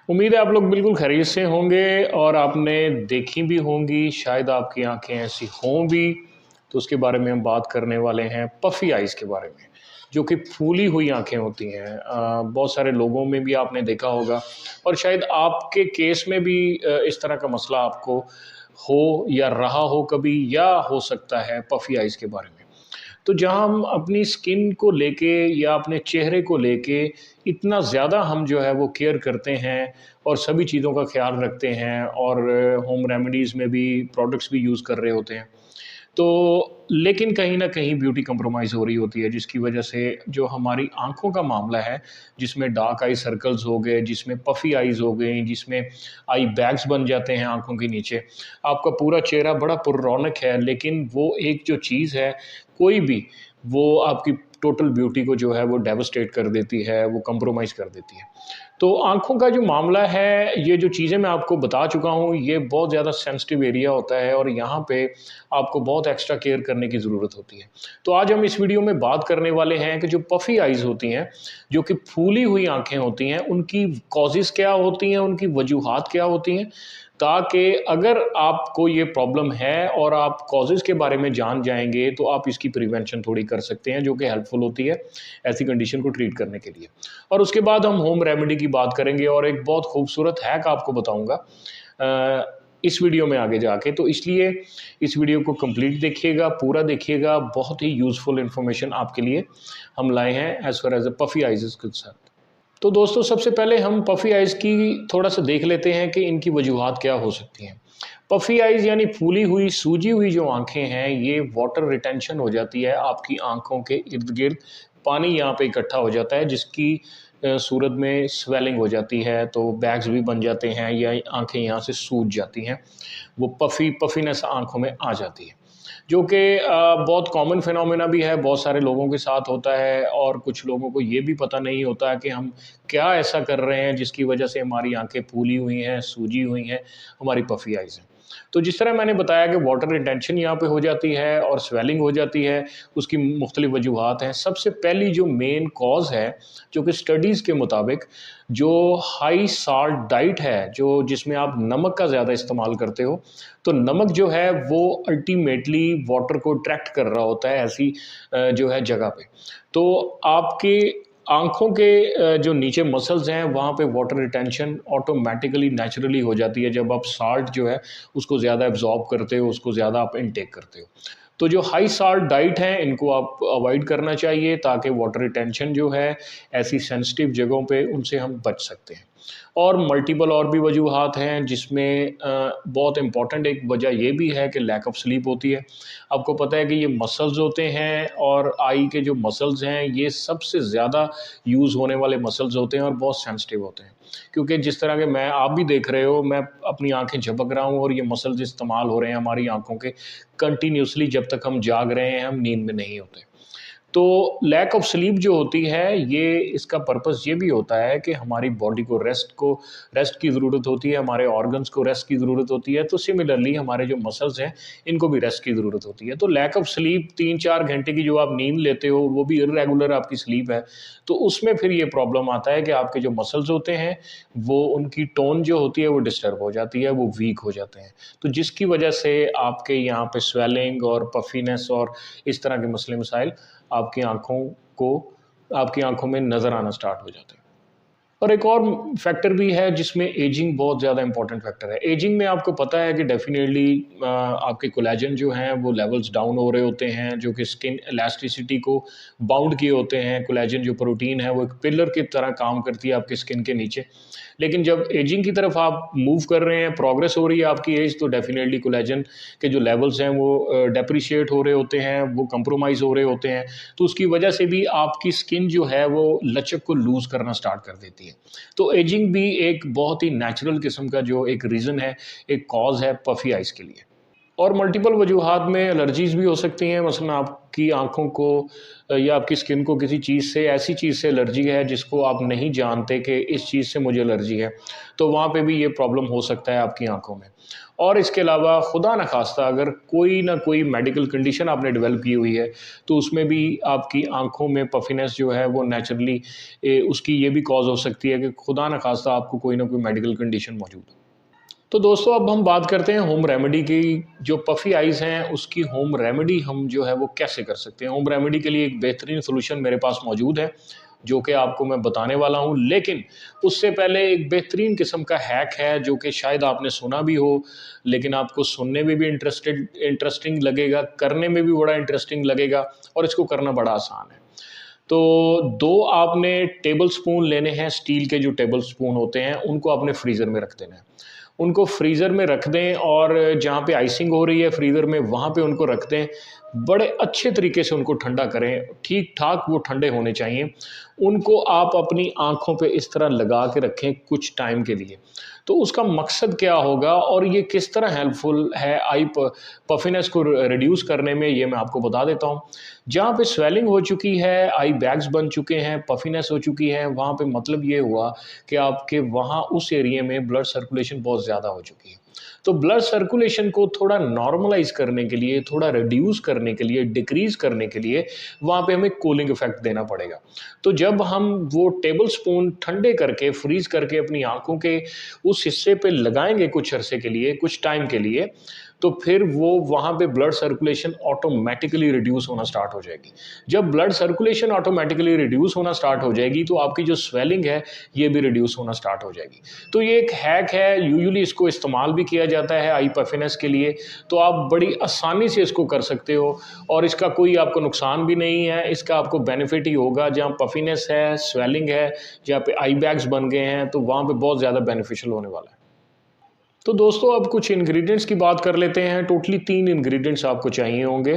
उम्मीद है आप लोग बिल्कुल खैरियत से होंगे और आपने देखी भी होंगी, शायद आपकी आँखें ऐसी हों भी, तो उसके बारे में हम बात करने वाले हैं पफ़ी आइज़ के बारे में, जो कि फूली हुई आँखें होती हैं। बहुत सारे लोगों में भी आपने देखा होगा और शायद आपके केस में भी इस तरह का मसला आपको हो या रहा हो कभी या हो सकता है पफ़ी आइज़ के बारे में। तो जहाँ हम अपनी स्किन को लेके या अपने चेहरे को लेके इतना ज़्यादा हम जो है वो केयर करते हैं और सभी चीज़ों का ख़्याल रखते हैं और होम रेमेडीज़ में भी प्रोडक्ट्स भी यूज़ कर रहे होते हैं। तो लेकिन कहीं न कहीं ब्यूटी कंप्रोमाइज़ हो रही होती है, जिसकी वजह से जो हमारी आँखों का मामला है, जिसमें डार्क आई सर्कल्स हो गए, जिसमें पफ़ी आइज़ हो गई, जिसमें आई बैग्स बन जाते हैं आँखों के नीचे। आपका पूरा चेहरा बड़ा पुररौनक है, लेकिन वो एक जो चीज़ है, कोई भी, वो आपकी टोटल ब्यूटी को जो है वो डेवास्टेट कर देती है, वो कंप्रोमाइज़ कर देती है। तो आँखों का जो मामला है, ये जो चीज़ें मैं आपको बता चुका हूँ, ये बहुत ज़्यादा सेंसिटिव एरिया होता है और यहाँ पे आपको बहुत एक्स्ट्रा केयर करने की ज़रूरत होती है। तो आज हम इस वीडियो में बात करने वाले हैं कि जो पफ़ी आइज़ होती हैं, जो कि फूली हुई आँखें होती हैं, उनकी कॉज़ेज़ क्या होती हैं, उनकी वजूहात क्या होती हैं, ताकि अगर आपको ये प्रॉब्लम है और आप कॉज़ेज़ के बारे में जान जाएँगे, तो आप इसकी प्रिवेंशन थोड़ी कर सकते हैं, जो कि हेल्पफुल होती है, ऐसी कंडीशन को ट्रीट करने के लिए। और उसके बाद हम होम रेमेडी की बात करेंगे और एक बहुत खूबसूरत हैक आपको बताऊँगा इस वीडियो में आगे जाके। तो इसलिए इस वीडियो को कंप्लीट देखिएगा, पूरा देखिएगा, बहुत ही यूज़फुल इन्फॉर्मेशन आपके लिए हम लाए हैं as far as puffy eyes is concerned. तो दोस्तों सबसे पहले हम पफ़ी आइज़ की थोड़ा-सा देख लेते हैं कि इनकी वजूहात क्या हो सकती हैं। पफ़ी आइज़ यानी फूली हुई, सूजी हुई जो आँखें हैं, ये वाटर रिटेंशन हो जाती है आपकी आँखों के इर्द-गिर्द। पानी यहाँ पे इकट्ठा हो जाता है जिसकी सूरत में स्वेलिंग हो जाती है, तो बैग्स भी बन जाते हैं या आँखें यहाँ से सूज जाती हैं। वो पफ़ीनेस आँखों में आ जाती है। जो कि बहुत कॉमन फिनोमेना भी है, बहुत सारे लोगों के साथ होता है और कुछ लोगों को ये भी पता नहीं होता है कि हम क्या ऐसा कर रहे हैं जिसकी वजह से हमारी आँखें फूली हुई हैं, सूजी हुई हैं, हमारी पफ़ी आइज़ हैं। तो जिस तरह मैंने बताया कि वाटर रिटेंशन यहाँ पे हो जाती है और स्वेलिंग हो जाती है, उसकी मुख्तलिफ़ वजूहात हैं। सबसे पहली जो मेन कॉज़ है, जो कि स्टडीज़ के मुताबिक जो हाई साल्ट डाइट है, जो जिसमें आप नमक का ज़्यादा इस्तेमाल करते हो, तो नमक जो है वो अल्टीमेटली वाटर को अट्रैक्ट कर रहा होता है ऐसी जो है जगह पे। तो आपकी आँखों के जो नीचे मसल्स हैं वहाँ पे वाटर रिटेंशन ऑटोमैटिकली नेचुरली हो जाती है जब आप साल्ट जो है उसको ज़्यादा एब्ज़ॉर्ब करते हो, उसको ज़्यादा आप इनटेक करते हो। तो जो हाई साल्ट डाइट है इनको आप अवॉइड करना चाहिए ताकि वाटर रिटेंशन जो है ऐसी सेंसिटिव जगहों पे उनसे हम बच सकते हैं। और मल्टीपल और भी वजूहात हैं जिसमें बहुत इम्पॉर्टेंट एक वजह ये भी है कि लैक ऑफ स्लीप होती है। आपको पता है कि ये मसल्स होते हैं और आई के जो मसल्स हैं ये सबसे ज़्यादा यूज़ होने वाले मसल्स होते हैं और बहुत सेंसिटिव होते हैं। क्योंकि जिस तरह के मैं आप भी देख रहे हो, मैं अपनी आँखें झपक रहा हूँ और ये मसल्स इस्तेमाल हो रहे हैं हमारी आँखों के कंटिन्यूअसली जब तक हम जाग रहे हैं, हम नींद में नहीं होते। तो लैक ऑफ स्लीप जो होती है, ये इसका पर्पस ये भी होता है कि हमारी बॉडी को रेस्ट की ज़रूरत होती है, हमारे ऑर्गन्स को रेस्ट की ज़रूरत होती है, तो सिमिलरली हमारे जो मसल्स हैं, इनको भी रेस्ट की ज़रूरत होती है। तो लैक ऑफ स्लीप 3-4 घंटे की जो आप नींद लेते हो, वो भी इर्रेगुलर आपकी स्लीप है, तो उसमें फिर ये प्रॉब्लम आता है कि आपके जो मसल्स होते हैं, वो उनकी टोन जो होती है, वो डिस्टर्ब हो जाती है, वो वीक हो जाते हैं। तो जिसकी वजह से आपके यहाँ पे स्वेलिंग और पफीनेस और इस तरह के मसले मसाइल आपकी आँखों को आपकी आँखों में नज़र आना स्टार्ट हो जाते हैं। और एक और फैक्टर भी है जिसमें एजिंग बहुत ज़्यादा इम्पोर्टेंट फैक्टर है। एजिंग में आपको पता है कि डेफ़िनेटली आपके कोलेजन जो हैं वो लेवल्स डाउन हो रहे होते हैं, जो कि स्किन इलास्टिसिटी को बाउंड किए होते हैं। कोलेजन जो प्रोटीन है वो एक पिलर की तरह काम करती है आपके स्किन के नीचे। लेकिन जब एजिंग की तरफ आप मूव कर रहे हैं, प्रोग्रेस हो रही है आपकी एज, तो डेफ़िनेटली कोलेजन के जो लेवल्स हैं वो डेप्रिशिएट हो रहे होते हैं, वो कंप्रोमाइज़ हो रहे होते हैं। तो उसकी वजह से भी आपकी स्किन जो है वो लचक को लूज़ करना स्टार्ट कर देती है। तो एजिंग भी एक बहुत ही नेचुरल किस्म का जो एक रीज़न है, एक कॉज़ है पफ़ी आइज़ के लिए। और मल्टीपल वजूहात में एलर्जीज़ भी हो सकती हैं। मसलन आपकी आँखों को या आपकी स्किन को किसी चीज़ से, ऐसी चीज़ से एलर्जी है जिसको आप नहीं जानते कि इस चीज़ से मुझे एलर्जी है, तो वहाँ पे भी ये प्रॉब्लम हो सकता है आपकी आँखों में। और इसके अलावा खुदा न खास्ता अगर कोई ना कोई मेडिकल कंडीशन आपने डेवलप की हुई है, तो उसमें भी आपकी आँखों में पफिनेस जो है वो नेचुरली उसकी ये भी कॉज़ हो सकती है कि खुदा न खास्ता आपको कोई ना कोई मेडिकल कंडीशन मौजूद हो। तो दोस्तों अब हम बात करते हैं होम रेमेडी की। जो पफ़ी आइज़ हैं उसकी होम रेमेडी हम जो है वो कैसे कर सकते हैं। होम रेमेडी के लिए एक बेहतरीन सॉल्यूशन मेरे पास मौजूद है, जो कि आपको मैं बताने वाला हूँ। लेकिन उससे पहले एक बेहतरीन किस्म का हैक है जो कि शायद आपने सुना भी हो, लेकिन आपको सुनने में भी इंटरेस्टिंग लगेगा, करने में भी बड़ा इंटरेस्टिंग लगेगा और इसको करना बड़ा आसान है। तो 2 आपने टेबल स्पून लेने हैं, स्टील के जो टेबल स्पून होते हैं, उनको आपने फ्रीज़र में रख देना है। उनको फ्रीज़र में रख दें और जहाँ पे आइसिंग हो रही है फ्रीज़र में, वहाँ पे उनको रख दें। बड़े अच्छे तरीके से उनको ठंडा करें, ठीक-ठाक वो ठंडे होने चाहिए। उनको आप अपनी आँखों पे इस तरह लगा के रखें कुछ टाइम के लिए। तो उसका मकसद क्या होगा और ये किस तरह हेल्पफुल है आई पफिनेस को रिड्यूस करने में, ये मैं आपको बता देता हूँ। जहाँ पे स्वेलिंग हो चुकी है, आई बैग्स बन चुके हैं, पफिनेस हो चुकी है, वहाँ पे मतलब ये हुआ कि आपके वहाँ उस एरिया में ब्लड सर्कुलेशन बहुत ज़्यादा हो चुकी है। तो ब्लड सर्कुलेशन को थोड़ा नॉर्मलाइज़ करने के लिए, थोड़ा रिड्यूस करने के लिए, डिक्रीज़ करने के लिए वहाँ पे हमें कूलिंग इफ़ेक्ट देना पड़ेगा। तो जब हम वो टेबल स्पून ठंडे करके, फ्रीज़ करके अपनी आँखों के उस हिस्से पे लगाएँगे कुछ अरसे के लिए, कुछ टाइम के लिए, तो फिर वो वहाँ पे ब्लड सर्कुलेशन ऑटोमैटिकली रिड्यूस होना स्टार्ट हो जाएगी। जब ब्लड सर्कुलेशन ऑटोमैटिकली रिड्यूस होना स्टार्ट हो जाएगी, तो आपकी जो स्वेलिंग है, ये भी रिड्यूस होना स्टार्ट हो जाएगी। तो ये एक हैक है, यूजुअली इसको इस्तेमाल भी किया जाता है आई पफिनेस के लिए, तो आप बड़ी आसानी से इसको कर सकते हो और इसका कोई आपको नुकसान भी नहीं है, इसका आपको बेनिफिट ही होगा। जहाँ पफिनेस है, स्वेलिंग है, जहाँ पे आई बैग्स बन गए हैं, तो वहाँ पे बहुत ज़्यादा बेनिफिशियल होने वाला है। तो दोस्तों अब कुछ इंग्रेडिएंट्स की बात कर लेते हैं। टोटली 3 इंग्रेडिएंट्स आपको चाहिए होंगे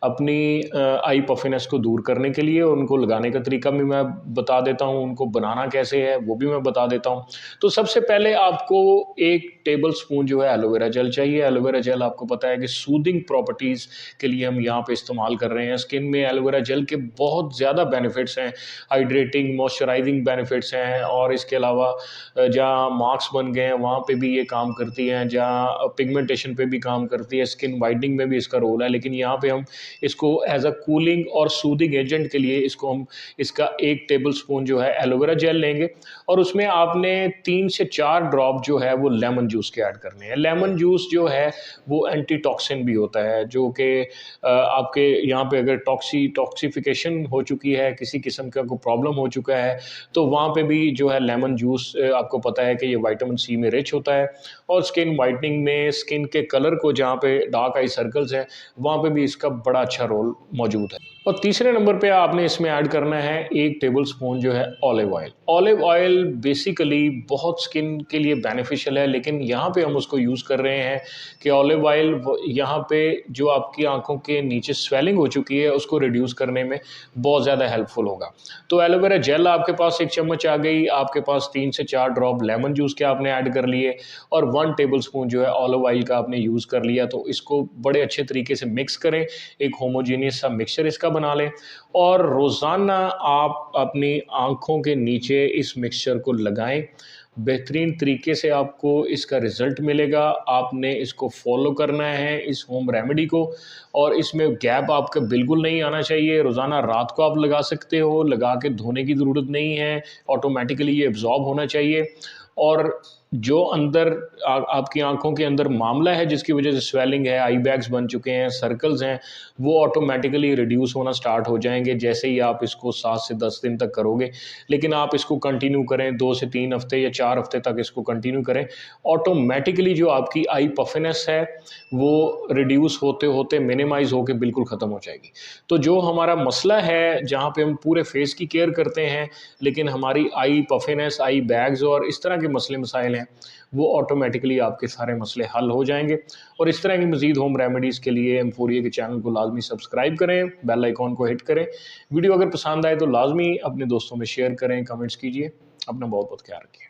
अपनी आई पफिनेस को दूर करने के लिए। उनको लगाने का तरीका भी मैं बता देता हूँ, उनको बनाना कैसे है वो भी मैं बता देता हूँ। तो सबसे पहले आपको 1 टेबल स्पून जो है एलोवेरा जेल चाहिए। एलोवेरा जेल आपको पता है कि सूदिंग प्रॉपर्टीज़ के लिए हम यहाँ पे इस्तेमाल कर रहे हैं। स्किन में एलोवेरा जेल के बहुत ज़्यादा बेनिफिट्स हैं, हाइड्रेटिंग, मॉइस्चराइजिंग बेनिफिट्स हैं और इसके अलावा जहाँ मार्क्स बन गए हैं वहाँ पे भी ये काम करती हैं, जहाँ पिगमेंटेशन पे भी काम करती है, स्किन वाइटनिंग में भी इसका रोल है। लेकिन यहाँ पे हम इसको एज अ कूलिंग और सूदिंग एजेंट के लिए इसको हम इसका 1 टेबल स्पून जो है एलोवेरा जेल लेंगे और उसमें आपने 3 से 4 ड्रॉप जो है वो लेमन जूस के ऐड करने हैं। लेमन जूस जो है वो एंटी टॉक्सिन भी होता है, जो कि आपके यहाँ पे अगर टॉक्सिफिकेशन हो चुकी है, किसी किस्म का कोई प्रॉब्लम हो चुका है, तो वहाँ पे भी जो है लेमन जूस आपको पता है कि ये विटामिन सी में रिच होता है और स्किन वाइटनिंग में, स्किन के कलर को, जहाँ पे डार्क आई सर्कल्स हैं, वहाँ पे भी इसका बड़ा अच्छा रोल मौजूद है। और तीसरे नंबर पे आपने इसमें ऐड करना है 1 टेबल स्पून जो है olive oil. Olive oil basically बहुत स्किन के लिए बेनिफिशियल है, लेकिन यहाँ पे हम उसको यूज़ कर रहे हैं कि ऑलिव ऑयल यहाँ पे जो आपकी आँखों के नीचे स्वेलिंग हो चुकी है, उसको रिड्यूस करने में बहुत ज़्यादा हेल्पफुल होगा। तो एलोवेरा जेल आपके पास 1 चम्मच आ गई, आपके पास 3 से 4 ड्रॉप लेमन जूस के आपने ऐड कर लिए और 1 टेबल स्पून जो है ऑलिव ऑयल का आपने यूज़ कर लिया। तो इसको बड़े अच्छे तरीके से मिक्स करें, एक होमोजेनियस सा मिक्सचर इसका बना लें और रोज़ाना आप अपनी आँखों के नीचे इस मिक्सचर को लगाएँ। बेहतरीन तरीके से आपको इसका रिज़ल्ट मिलेगा। आपने इसको फ़ॉलो करना है, इस होम रेमेडी को, और इसमें गैप आपका बिल्कुल नहीं आना चाहिए। रोज़ाना रात को आप लगा सकते हो, लगा के धोने की ज़रूरत नहीं है, ऑटोमेटिकली ये एब्ज़ॉर्ब होना चाहिए। और जो अंदर आपकी आँखों के अंदर मामला है जिसकी वजह से स्वेलिंग है, आई बैग्स बन चुके हैं, सर्कल्स हैं, वो ऑटोमेटिकली रिड्यूस होना स्टार्ट हो जाएँगे जैसे ही आप इसको 7 से 10 दिन तक करोगे। लेकिन आप इसको कंटिन्यू करें, 2 से 3 हफ़्ते या 4 हफ़्ते तक इसको कंटिन्यू करें। ऑटोमेटिकली जो आपकी आई पफिनेस है, वो रिड्यूस होते-होते मिनिमाइज़ होके बिल्कुल ख़त्म हो जाएगी। तो जो हमारा मसला है, जहाँ पे हम पूरे फेस की केयर करते हैं, लेकिन हमारी आई पफिनेस, आई बैग्स और इस तरह के मसले मसाइल हैं, वो ऑटोमेटिकली आपके सारे मसले हल हो जाएँगे। और इस तरह की मज़ीद होम रेमेडीज़ के लिए एम्फोरिया के चैनल को लाज़मी सब्सक्राइब करें, बेल आइकॉन को हिट करें। वीडियो अगर पसंद आए तो लाज़मी अपने दोस्तों में शेयर करें, कमेंट्स कीजिए। अपना बहुत-बहुत ख्याल रखिए।